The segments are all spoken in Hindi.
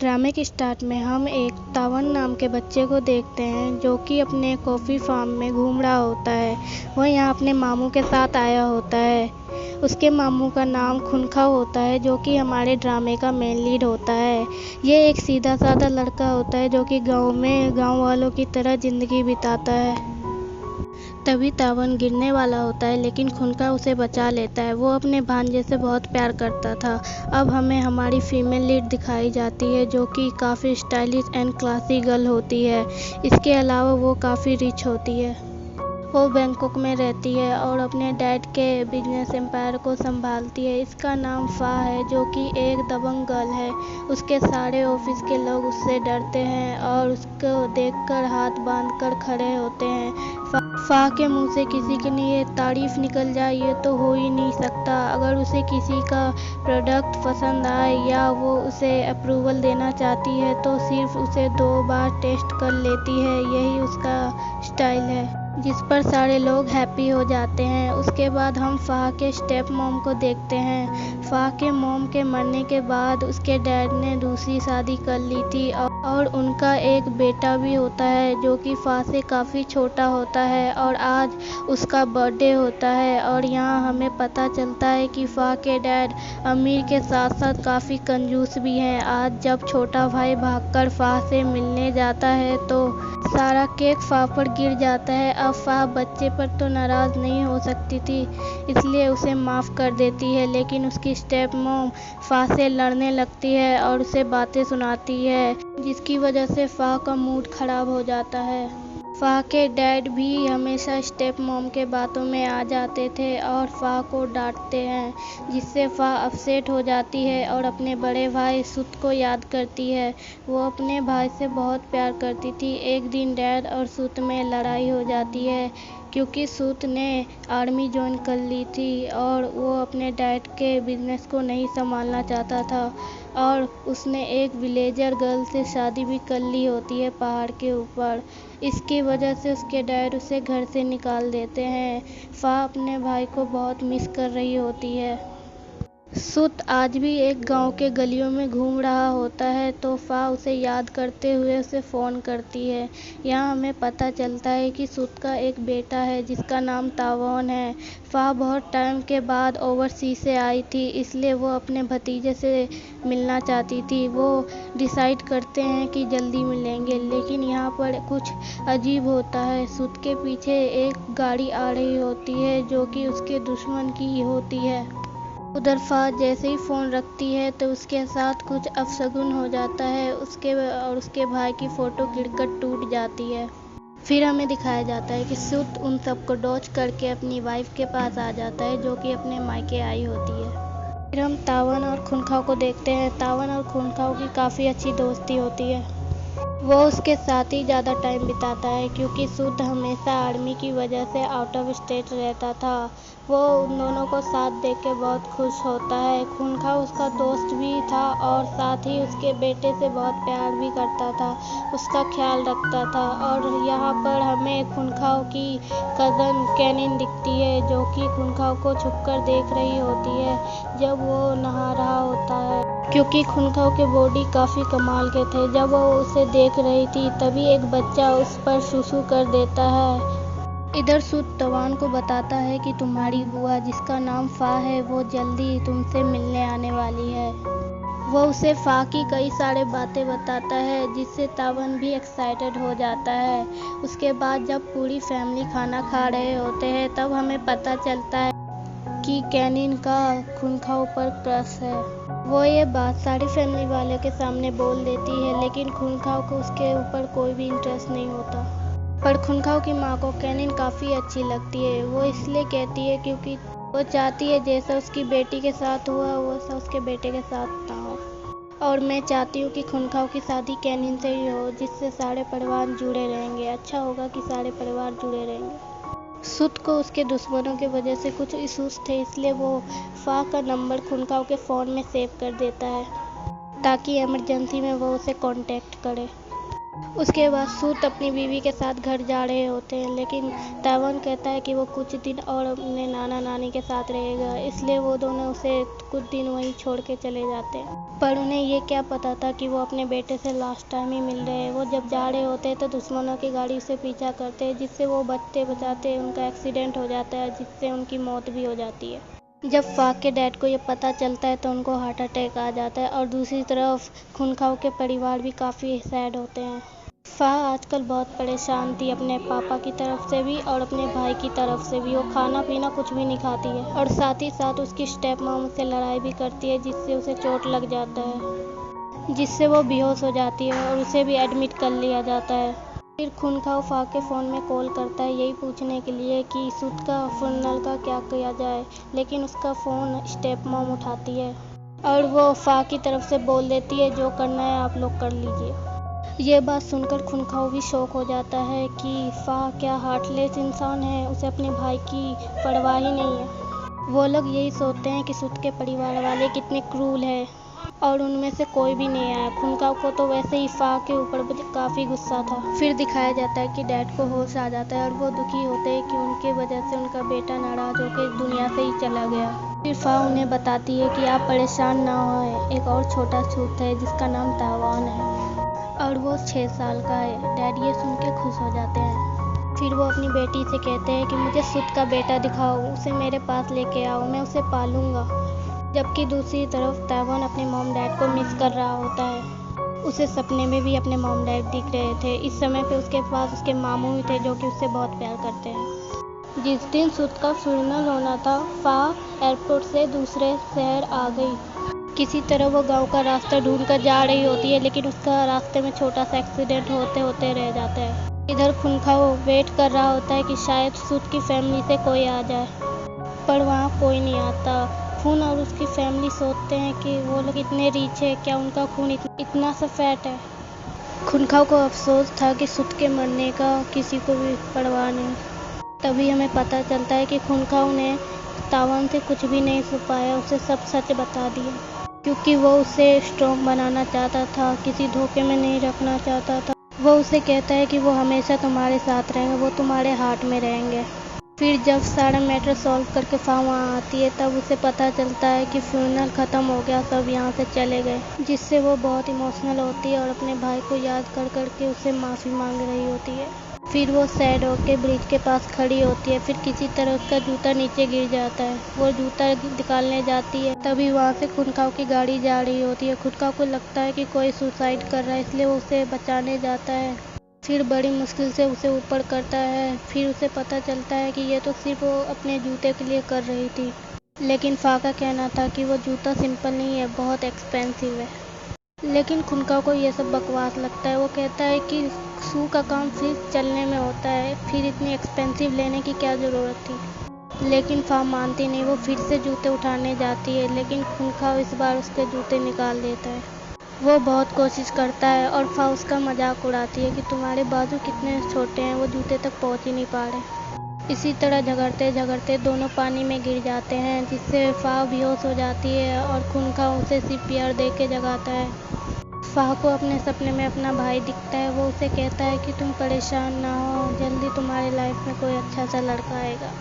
ड्रामे के स्टार्ट में हम एक तावन नाम के बच्चे को देखते हैं जो कि अपने कॉफ़ी फार्म में घूम रहा होता है। वह यहाँ अपने मामू के साथ आया होता है। उसके मामू का नाम खुनखाव होता है जो कि हमारे ड्रामे का मेन लीड होता है। ये एक सीधा साधा लड़का होता है जो कि गांव में गांव वालों की तरह ज़िंदगी बिताता है। तभी तावन गिरने वाला होता है लेकिन खुनखाव उसे बचा लेता है। वो अपने भांजे से बहुत प्यार करता था। अब हमें हमारी फीमेल लीड दिखाई जाती है जो कि काफ़ी स्टाइलिश एंड क्लासी गर्ल होती है। इसके अलावा वो काफ़ी रिच होती है। वो बैंकॉक में रहती है और अपने डैड के बिजनेस एम्पायर को संभालती है। इसका नाम फा है जो कि एक दबंग गर्ल है। उसके सारे ऑफिस के लोग उससे डरते हैं और उसको देखकर हाथ बांधकर खड़े होते हैं। फा के मुंह से किसी के लिए तारीफ निकल जाए ये तो हो ही नहीं सकता। अगर उसे किसी का प्रोडक्ट पसंद आए या वो उसे अप्रूवल देना चाहती है तो सिर्फ उसे 2 बार टेस्ट कर लेती है। यही उसका स्टाइल है जिस पर सारे लोग हैप्पी हो जाते हैं। उसके बाद हम फा के स्टेप मॉम को देखते हैं। फा के मॉम के मरने के बाद उसके डैड ने दूसरी शादी कर ली थी और उनका एक बेटा भी होता है जो कि फा से काफ़ी छोटा होता है और आज उसका बर्थडे होता है। और यहाँ हमें पता चलता है कि फा के डैड अमीर के साथ साथ काफ़ी कंजूस भी हैं। आज जब छोटा भाई भागकर फा से मिलने जाता है तो सारा केक फा पर गिर जाता है। अब फा बच्चे पर तो नाराज़ नहीं हो सकती थी इसलिए उसे माफ़ कर देती है लेकिन उसकी स्टेप मॉम फा से लड़ने लगती है और उसे बातें सुनाती है जिसकी वजह से फा का मूड ख़राब हो जाता है। फा के डैड भी हमेशा स्टेप मॉम के बातों में आ जाते थे और फा को डांटते हैं जिससे फा अपसेट हो जाती है और अपने बड़े भाई सुत को याद करती है। वो अपने भाई से बहुत प्यार करती थी। एक दिन डैड और सुत में लड़ाई हो जाती है क्योंकि सूत ने आर्मी ज्वाइन कर ली थी और वो अपने डैड के बिजनेस को नहीं संभालना चाहता था और उसने एक विलेजर गर्ल से शादी भी कर ली होती है पहाड़ के ऊपर। इसकी वजह से उसके डैड उसे घर से निकाल देते हैं। फा अपने भाई को बहुत मिस कर रही होती है। सुत आज भी एक गांव के गलियों में घूम रहा होता है तो फा उसे याद करते हुए उसे फ़ोन करती है। यहाँ हमें पता चलता है कि सुत का एक बेटा है जिसका नाम तावन है। फा बहुत टाइम के बाद ओवरसीज से आई थी इसलिए वो अपने भतीजे से मिलना चाहती थी। वो डिसाइड करते हैं कि जल्दी मिलेंगे लेकिन यहाँ पर कुछ अजीब होता है। सुत के पीछे एक गाड़ी आ रही होती है जो कि उसके दुश्मन की होती है। उधर फा जैसे ही फ़ोन रखती है तो उसके साथ कुछ अपशगुन हो जाता है। उसके भाई की फ़ोटो गिरकर टूट जाती है। फिर हमें दिखाया जाता है कि सुत उन सबको डॉज करके अपनी वाइफ के पास आ जाता है जो कि अपने मायके आई होती है। फिर हम तावन और खुनखाव को देखते हैं। तावन और खुनखाव की काफ़ी अच्छी दोस्ती होती है। वो उसके साथ ही ज़्यादा टाइम बिताता है क्योंकि सुत हमेशा आर्मी की वजह से आउट ऑफ स्टेट रहता था। वो उन दोनों को साथ देख के बहुत खुश होता है। खुनखाव उसका दोस्त भी था और साथ ही उसके बेटे से बहुत प्यार भी करता था, उसका ख्याल रखता था। और यहाँ पर हमें खुनखाव की कज़न कैनिन दिखती है जो कि खुनखाव को छुपकर देख रही होती है जब वो नहा रहा होता है क्योंकि खुनखाव के बॉडी काफ़ी कमाल के थे। जब वो उसे देख रही थी तभी एक बच्चा उस पर सुसु कर देता है। इधर सुत तवान को बताता है कि तुम्हारी बुआ जिसका नाम फा है वो जल्दी तुमसे मिलने आने वाली है। वो उसे फा की कई सारे बातें बताता है जिससे तावन भी एक्साइटेड हो जाता है। उसके बाद जब पूरी फैमिली खाना खा रहे होते हैं तब हमें पता चलता है कि कैनिन का खुनखाव पर क्रश है। वो ये बात सारी फैमिली वालों के सामने बोल देती है लेकिन खुनखाव को उसके ऊपर कोई भी इंटरेस्ट नहीं होता। पर खुनखाव की माँ को कैनिन काफ़ी अच्छी लगती है। वो इसलिए कहती है क्योंकि वो चाहती है जैसा उसकी बेटी के साथ हुआ वैसा उसके बेटे के साथ ना हो। और मैं चाहती हूँ कि खुनखाव की शादी कैनिन से ही हो जिससे सारे परिवार जुड़े रहेंगे। अच्छा होगा कि सारे परिवार जुड़े रहेंगे। सुत को उसके दुश्मनों की वजह से कुछ इश्यूज थे इसलिए वो फा का नंबर खुनखाव के फ़ोन में सेव कर देता है ताकि इमरजेंसी में वो उसे कांटेक्ट करे। उसके बाद सूत अपनी बीवी के साथ घर जा रहे होते हैं, लेकिन तावन कहता है कि वो कुछ दिन और अपने नाना नानी के साथ रहेगा, इसलिए वो दोनों उसे कुछ दिन वहीं छोड़ के चले जाते हैं। पर उन्हें ये क्या पता था कि वो अपने बेटे से लास्ट टाइम ही मिल रहे हैं। वो जब जा रहे होते हैं तो दुश्मनों की गाड़ी से पीछा करते हैं, जिससे वो बचते बचाते उनका एक्सीडेंट हो जाता है, जिससे उनकी मौत भी हो जाती है। जब फाक के डैड को ये पता चलता है तो उनको हार्ट अटैक आ जाता है, और दूसरी तरफ खुनखाओ के परिवार भी काफ़ी सैड होते हैं। फा आजकल बहुत परेशान थी, अपने पापा की तरफ से भी और अपने भाई की तरफ से भी। वो खाना पीना कुछ भी नहीं खाती है, और साथ ही साथ उसकी स्टेप मॉम से लड़ाई भी करती है, जिससे उसे चोट लग जाता है, जिससे वो बेहोश हो जाती है और उसे भी एडमिट कर लिया जाता है। फिर खुनखाओ फा के फ़ोन में कॉल करता है, यही पूछने के लिए कि सूत का फुनरल का क्या किया जाए, लेकिन उसका फ़ोन स्टेप मॉम उठाती है और वो फा की तरफ से बोल देती है, जो करना है आप लोग कर लीजिए। ये बात सुनकर खुनखाओ भी शौक हो जाता है कि फा क्या हार्टलेस इंसान है, उसे अपने भाई की परवाह ही नहीं है। वो लोग यही सोचते हैं कि सूत के परिवार वाले कितने क्रूल हैं, और उनमें से कोई भी नहीं आया। खुनखाओ को तो वैसे ही फा के ऊपर काफ़ी गुस्सा था। फिर दिखाया जाता है कि डैड को होश आ जाता है और वो दुखी होते हैं कि उनके वजह से उनका बेटा नाराज़ होकर दुनिया से ही चला गया। फिर फा उन्हें बताती है कि आप परेशान ना होएं, एक और छोटा सूत है जिसका नाम तावान है और वो 6 साल का है। डैड ये सुन के खुश हो जाते हैं। फिर वो अपनी बेटी से कहते हैं कि मुझे सूत का बेटा दिखाओ, उसे मेरे पास लेके आओ, मैं उसे पालूंगा। जबकि दूसरी तरफ तावन अपने मॉम डैड को मिस कर रहा होता है। उसे सपने में भी अपने मॉम डैड दिख रहे थे। इस समय पे उसके पास उसके मामू भी थे, जो कि उससे बहुत प्यार करते हैं। जिस दिन सूत का फ्यूनरल होना था, फा एयरपोर्ट से दूसरे शहर आ गई। किसी तरह वो गांव का रास्ता ढूंढ कर जा रही होती है, लेकिन उसका रास्ते में छोटा सा एक्सीडेंट होते होते रह जाता है। इधर खुनखाओ वेट कर रहा होता है कि शायद सूत की फैमिली से कोई आ जाए, पर वहाँ कोई नहीं आता। खून और उसकी फैमिली सोचते हैं कि वो लोग इतने रीच है, क्या उनका खून इतना सा फैट है। खुनखाओ को अफसोस था कि सूत के मरने का किसी को भी परवाह नहीं। तभी हमें पता चलता है कि खुनखाओ ने तावन से कुछ भी नहीं छुपाया, उसे सब सच बता दिया, क्योंकि वो उसे स्ट्रॉन्ग बनाना चाहता था, किसी धोखे में नहीं रखना चाहता था। वो उसे कहता है कि वो हमेशा तुम्हारे साथ रहेंगे, वो तुम्हारे हार्ट में रहेंगे। फिर जब सारा मैटर सॉल्व करके फा वहाँ आती है, तब उसे पता चलता है कि फ्यूनरल ख़त्म हो गया, सब यहाँ से चले गए, जिससे वो बहुत इमोशनल होती है और अपने भाई को याद कर करके उसे माफ़ी मांग रही होती है। फिर वो सैड होकर ब्रिज के पास खड़ी होती है। फिर किसी तरह उसका जूता नीचे गिर जाता है। वो जूता निकालने जाती है, तभी वहाँ से खुनखाओ की गाड़ी जा रही होती है। खुनखाओ को लगता है कि कोई सुसाइड कर रहा है, इसलिए वो उसे बचाने जाता है। फिर बड़ी मुश्किल से उसे ऊपर करता है। फिर उसे पता चलता है कि ये तो सिर्फ वो अपने जूते के लिए कर रही थी, लेकिन फा का कहना था कि वो जूता सिंपल नहीं है, बहुत एक्सपेंसिव है। लेकिन खुनखाओ को ये सब बकवास लगता है। वो कहता है कि शू का काम सिर्फ चलने में होता है, फिर इतनी एक्सपेंसिव लेने की क्या ज़रूरत थी। लेकिन फा मानती नहीं, वो फिर से जूते उठाने जाती है, लेकिन खुनखाओ इस बार उसके जूते निकाल देता है। वो बहुत कोशिश करता है और फा उसका मजाक उड़ाती है कि तुम्हारे बाजू कितने छोटे हैं, वो जूते तक पहुंच ही नहीं पा रहे। इसी तरह झगड़ते झगड़ते दोनों पानी में गिर जाते हैं, जिससे फा बेहोश हो जाती है और खुनखाओ उसे CPR दे के जगाता है। फा को अपने सपने में अपना भाई दिखता है। वो उसे कहता है कि तुम परेशान ना हो, जल्दी तुम्हारे लाइफ में कोई अच्छा सा लड़का आएगा।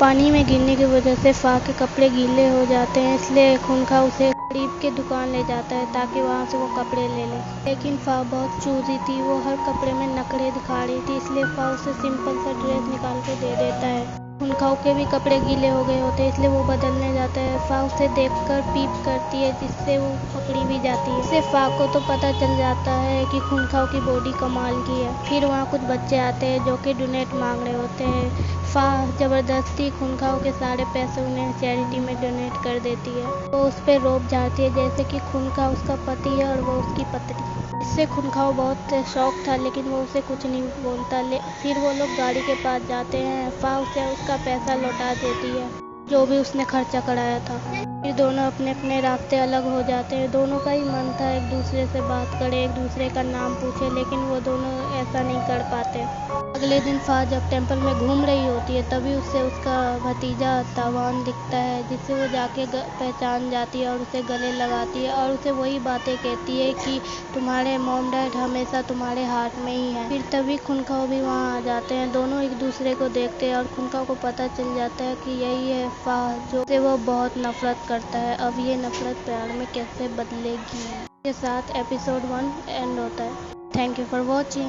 पानी में गिरने की वजह से फा के कपड़े गीले हो जाते हैं, इसलिए खुनखाओ उसे करीब के दुकान ले जाता है ताकि वहाँ से वो कपड़े ले ले। लेकिन फा बहुत चूजी थी, वो हर कपड़े में नखरे दिखा रही थी, इसलिए फा उसे सिंपल सा ड्रेस निकाल के दे देता है। खुनखाओ के भी कपड़े गीले हो गए होते हैं, इसलिए वो बदलने जाता है। फा उसे देखकर पीप करती है, जिससे वो पकड़ी भी जाती है। इससे फा को तो पता चल जाता है कि खुनखाओ की बॉडी कमाल की है। फिर वहाँ कुछ बच्चे आते हैं जो कि डोनेट मांग रहे होते हैं। फा ज़बरदस्ती खुनखाओ के सारे पैसे उन्हें चैरिटी में डोनेट कर देती है। वो उस पर रोब झाड़ती है, जैसे कि खुनखाओ उसका पति है और वो उसकी पत्नी। इससे खुनखाओ बहुत शौक था, लेकिन वो उसे कुछ नहीं बोलता। फिर वो लोग गाड़ी के पास जाते हैं। फा उसे उसका पैसा लौटा देती है, जो भी उसने खर्चा कराया था। फिर दोनों अपने अपने रास्ते अलग हो जाते हैं। दोनों का ही मन था एक दूसरे से बात करे, एक दूसरे का नाम पूछे, लेकिन वो दोनों ऐसा नहीं कर पाते। अगले दिन फा जब टेंपल में घूम रही होती है तभी उससे उसका भतीजा तावान दिखता है, जिससे वो जाके पहचान जाती है और उसे गले लगाती है और उसे वही बातें कहती है कि तुम्हारे मॉम डैड हमेशा तुम्हारे हार्ट में ही है। फिर तभी खुनखाओ भी वहाँ आ जाते हैं। दोनों एक दूसरे को देखते हैं और खुनखाओ को पता चल जाता है कि यही है फा, जो से वो बहुत नफरत करता है। अब ये नफरत प्यार में कैसे बदलेगी। के साथ एपिसोड 1 एंड होता है। Thank you for watching.